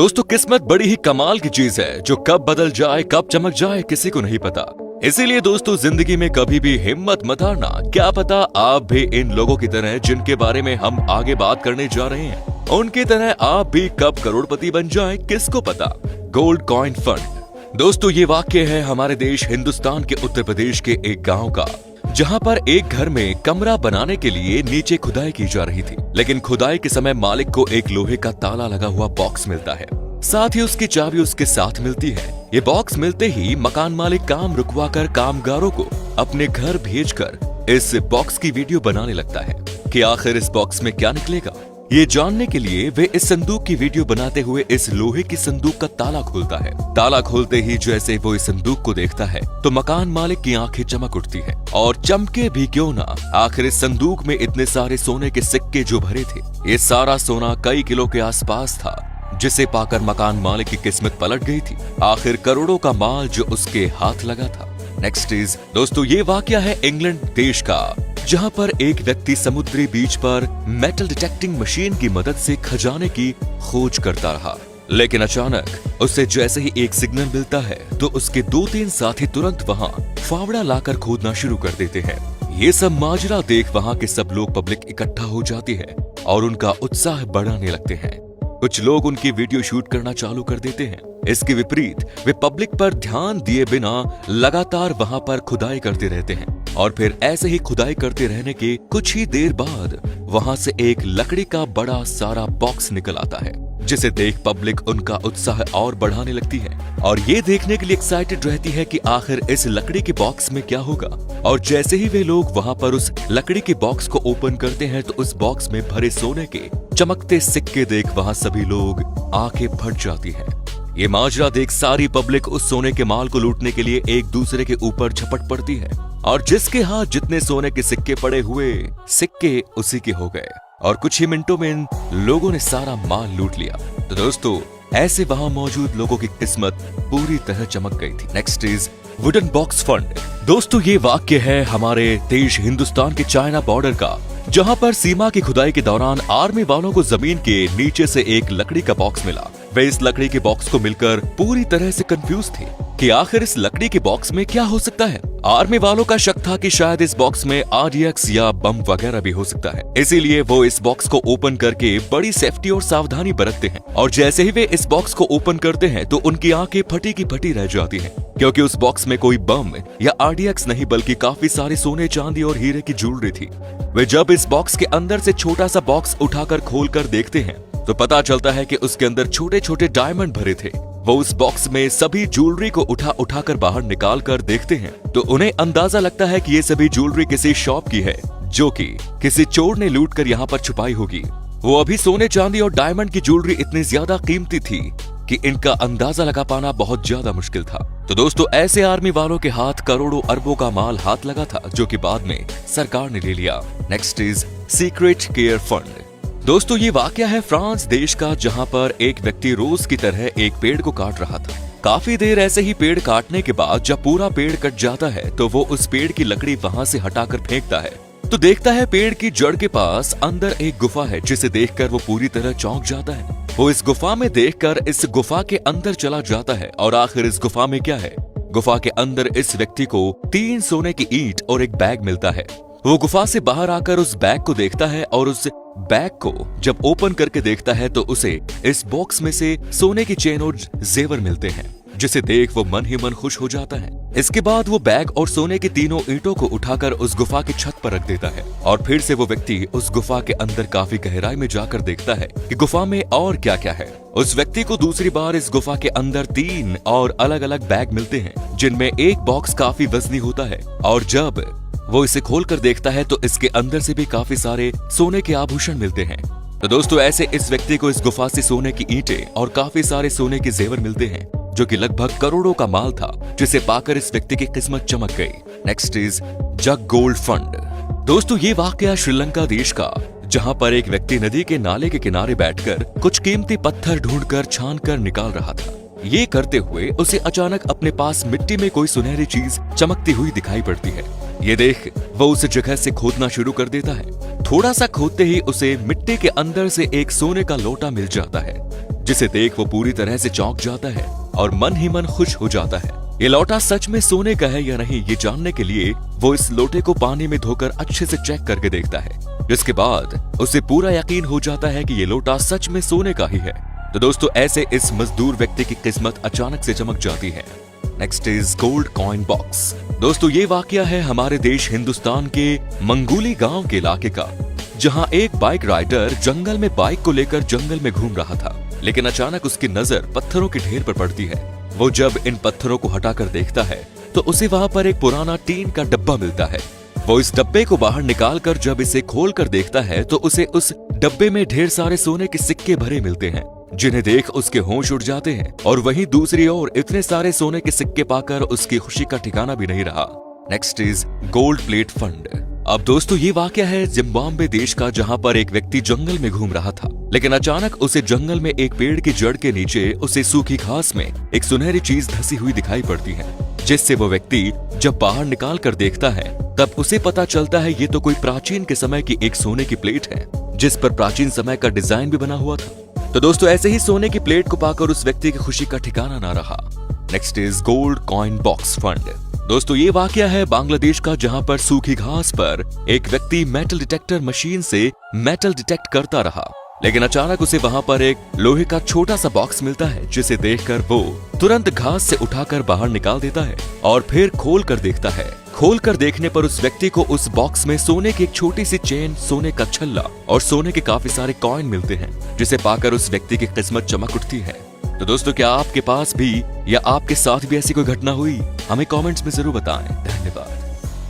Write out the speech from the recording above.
दोस्तों, किस्मत बड़ी ही कमाल की चीज है जो कब बदल जाए कब चमक जाए किसी को नहीं पता। इसीलिए दोस्तों, जिंदगी में कभी भी हिम्मत मत हारना। क्या पता आप भी इन लोगों की तरह जिनके बारे में हम आगे बात करने जा रहे हैं, उनकी तरह आप भी कब करोड़पति बन जाए किसको पता। Gold coin fund. दोस्तों, ये वाक्य है हमारे देश हिंदुस्तान के उत्तर प्रदेश के एक गाँव का, जहां पर एक घर में कमरा बनाने के लिए नीचे खुदाई की जा रही थी। लेकिन खुदाई के समय मालिक को एक लोहे का ताला लगा हुआ बॉक्स मिलता है, साथ ही उसकी चाबी उसके साथ मिलती है। ये बॉक्स मिलते ही मकान मालिक काम रुकवाकर कामगारों को अपने घर भेजकर इस बॉक्स की वीडियो बनाने लगता है कि आखिर इस बॉक्स में क्या निकलेगा। ये जानने के लिए वे इस संदूक की वीडियो बनाते हुए इस लोहे की संदूक का ताला खोलता है। ताला खोलते ही जैसे वो इस संदूक को देखता है तो मकान मालिक की आंखें चमक उठती है। और चमके भी क्यों ना, आखिर इस संदूक में इतने सारे सोने के सिक्के जो भरे थे, ये सारा सोना कई किलो के आसपास था, जिसे पाकर मकान मालिक की किस्मत पलट गई थी। आखिर करोड़ों का माल जो उसके हाथ लगा था। नेक्स्ट इज दोस्तों, ये वाकया है इंग्लैंड देश का, जहां पर एक व्यक्ति समुद्री बीच पर मेटल डिटेक्टिंग मशीन की मदद से खजाने की खोज करता रहा। लेकिन अचानक उसे जैसे ही एक सिग्नल मिलता है तो उसके 2-3 साथी तुरंत वहां फावड़ा लाकर खोदना शुरू कर देते हैं। ये सब माजरा देख वहां के सब लोग पब्लिक इकट्ठा हो जाती है और उनका उत्साह बढ़ाने लगते हैं। कुछ लोग उनकी वीडियो शूट करना चालू कर देते हैं। इसके विपरीत वे पब्लिक पर ध्यान दिए बिना लगातार वहां पर खुदाई करते रहते हैं। और फिर ऐसे ही खुदाई करते रहने के कुछ ही देर बाद वहां से एक लकड़ी का बड़ा सारा बॉक्स निकल आता है, जिसे देख पब्लिक उनका उत्साह और बढ़ाने लगती है और ये देखने के लिए एक्साइटेड रहती है कि आखिर इस लकड़ी के बॉक्स में क्या होगा। और जैसे ही वे लोग वहां पर उस लकड़ी के बॉक्स को ओपन करते हैं तो उस बॉक्स में भरे सोने के चमकते सिक्के देख वहां सभी लोग आंखें फट जाती हैं। ये माजरा देख सारी पब्लिक उस सोने के माल को लूटने के लिए एक दूसरे के ऊपर झपट पड़ती है और जिसके हाथ जितने सोने के सिक्के पड़े हुए, सिक्के उसी के हो गए और कुछ ही मिनटों में इन लोगों ने सारा माल लूट लिया। तो दोस्तों, ऐसे वहां मौजूद लोगों की किस्मत पूरी तरह चमक गई थी। Next is wooden box fund. दोस्तों, ये वाक्य है हमारे देश हिंदुस्तान के चाइना बॉर्डर का, जहां पर सीमा की खुदाई के दौरान आर्मी वालों को जमीन के नीचे से एक लकड़ी का बॉक्स मिला। वे इस लकड़ी के बॉक्स को मिलकर पूरी तरह से कंफ्यूज थे कि आखिर इस लकड़ी के बॉक्स में क्या हो सकता है। आर्मी वालों का शक था कि शायद इस बॉक्स में RDX या बम वगैरह भी हो सकता है, इसीलिए वो इस बॉक्स को ओपन करके बड़ी सेफ्टी और सावधानी बरतते हैं। और जैसे ही वे इस बॉक्स को ओपन करते हैं तो उनकी आंखें फटी की फटी रह जाती हैं, क्योंकि उस बॉक्स में कोई बम या RDX नहीं बल्कि काफी सारे सोने, चांदी और हीरे की ज्वेलरी थी। वे जब इस बॉक्स के अंदर से छोटा सा बॉक्स उठाकर खोलकर देखते हैं तो पता चलता है कि उसके अंदर छोटे छोटे डायमंड भरे थे। वो उस बॉक्स में सभी ज्वेलरी को उठाकर बाहर निकाल कर देखते हैं तो उन्हें अंदाजा लगता है कि ये सभी ज्वेलरी किसी शॉप की है, जो कि किसी चोर ने लूट कर यहाँ पर छुपाई होगी। वो अभी सोने, चांदी और डायमंड की ज्वेलरी इतनी ज्यादा कीमती थी कि इनका अंदाजा लगा पाना बहुत ज्यादा मुश्किल था। तो दोस्तों, ऐसे आर्मी वालों के हाथ करोड़ों अरबों का माल हाथ लगा था, जो कि बाद में सरकार ने ले लिया। Next is secret care fund. दोस्तों, ये वाकया है फ्रांस देश का, जहां पर एक व्यक्ति रोज की तरह एक पेड़ को काट रहा था। काफी देर ऐसे ही पेड़ काटने के बाद जब पूरा पेड़ कट जाता है तो वो उस पेड़ की लकड़ी वहां से हटाकर फेंकता है तो देखता है पेड़ की जड़ के पास अंदर एक गुफा है, जिसे देखकर वो पूरी तरह चौंक जाता है। वो इस गुफा में देखकर इस गुफा के अंदर चला जाता है और आखिर इस गुफा में क्या है। गुफा के अंदर इस व्यक्ति को 3 सोने की ईंट और एक बैग मिलता है। वो गुफा से बाहर आकर उस बैग को देखता है और उस बैग को जब ओपन करके देखता है तो उसे इस बॉक्स में से सोने की चेन और जेवर मिलते हैं, जिसे देख वो मन ही मन खुश हो जाता है। इसके बाद वो बैग और सोने की तीनों ईंटों को उठाकर उस गुफा की छत पर रख देता है और फिर से वो व्यक्ति उस गुफा के अंदर काफी गहराई में जाकर देखता है कि गुफा में और क्या क्या है। उस व्यक्ति को दूसरी बार इस गुफा के अंदर 3 और अलग अलग बैग मिलते हैं, जिनमें एक बॉक्स काफी वजनी होता है और जब वो इसे खोलकर देखता है तो इसके अंदर से भी काफी सारे सोने के आभूषण मिलते हैं। तो दोस्तों, ऐसे इस व्यक्ति को इस गुफा से सोने की ईंटें और काफी सारे सोने के जेवर मिलते हैं, जो कि लगभग करोड़ों का माल था, जिसे पाकर इस व्यक्ति की किस्मत चमक गई। Next is jug gold fund. दोस्तों, ये वाकया श्रीलंका देश का, जहां पर एक व्यक्ति नदी के नाले के किनारे बैठकर कुछ कीमती पत्थर ढूंढकर छान कर निकाल रहा था। ये करते हुए उसे अचानक अपने पास मिट्टी में कोई सुनहरी चीज चमकती हुई दिखाई पड़ती है। ये देख वो उस जगह से खोदना शुरू कर देता है। थोड़ा सा खोदते ही उसे मिट्टी के अंदर से एक सोने का लोटा मिल जाता है, जिसे देख वो पूरी तरह से चौंक जाता है और मन ही मन खुश हो जाता है। ये लौटा सच में सोने का है या नहीं, ये जानने के लिए वो इस लोटे को पानी में धोकर अच्छे से चेक करके देखता है, जिसके बाद उसे पूरा यकीन हो जाता है कि ये लोटा सच में सोने का ही है। तो दोस्तों ऐसे इस मजदूर व्यक्ति की किस्मत अचानक से चमक जाती है। Next is gold coin box. दोस्तों ये वाकया है हमारे देश हिंदुस्तान के मंगूली गांव के इलाके का, जहां एक बाइक राइडर जंगल में बाइक को लेकर जंगल में घूम रहा था, लेकिन अचानक उसकी नजर पत्थरों के ढेर पर पड़ती है। वो जब इन पत्थरों को हटाकर देखता है तो उसे वहां पर एक पुराना टीन का डब्बा मिलता है। वो इस डब्बे को बाहर निकालकर जब इसे खोलकर देखता है तो उसे उस डब्बे में ढेर सारे सोने के सिक्के भरे मिलते हैं, जिन्हें देख उसके होश उड़ जाते हैं। और वहीं दूसरी ओर इतने सारे सोने के सिक्के पाकर उसकी खुशी का ठिकाना भी नहीं रहा। Next is gold plate fund. अब दोस्तों ये वाकया है जिम्बाब्वे देश का, जहां पर एक व्यक्ति जंगल में घूम रहा था, लेकिन अचानक उसे जंगल में एक पेड़ की जड़ के नीचे उसे सूखी घास में एक सुनहरी चीज धसी हुई दिखाई पड़ती है, जिससे वो व्यक्ति जब बाहर निकाल कर देखता है तब उसे पता चलता है ये तो कोई प्राचीन के समय की एक सोने की प्लेट है, जिस पर प्राचीन समय का डिजाइन भी बना हुआ था। तो दोस्तों ऐसे ही सोने की प्लेट को पाकर उस व्यक्ति की खुशी का ठिकाना ना रहा। Next is gold coin box fund. दोस्तों ये वाकया है बांग्लादेश का, जहां पर सूखी घास पर एक व्यक्ति मेटल डिटेक्टर मशीन से मेटल डिटेक्ट करता रहा, लेकिन अचानक उसे वहां पर एक लोहे का छोटा सा बॉक्स मिलता है, जिसे देखकर वो तुरंत घास से उठाकर बाहर निकाल देता है और फिर खोल कर देखता है। खोल कर देखने पर उस व्यक्ति को उस बॉक्स में सोने की एक छोटी सी चेन, सोने का छल्ला और सोने के काफी सारे कॉइन मिलते हैं, जिसे पाकर उस व्यक्ति की किस्मत चमक उठती है। तो दोस्तों क्या आपके पास भी या आपके साथ भी ऐसी कोई घटना हुई? हमें कमेंट्स में जरूर बताएं। धन्यवाद।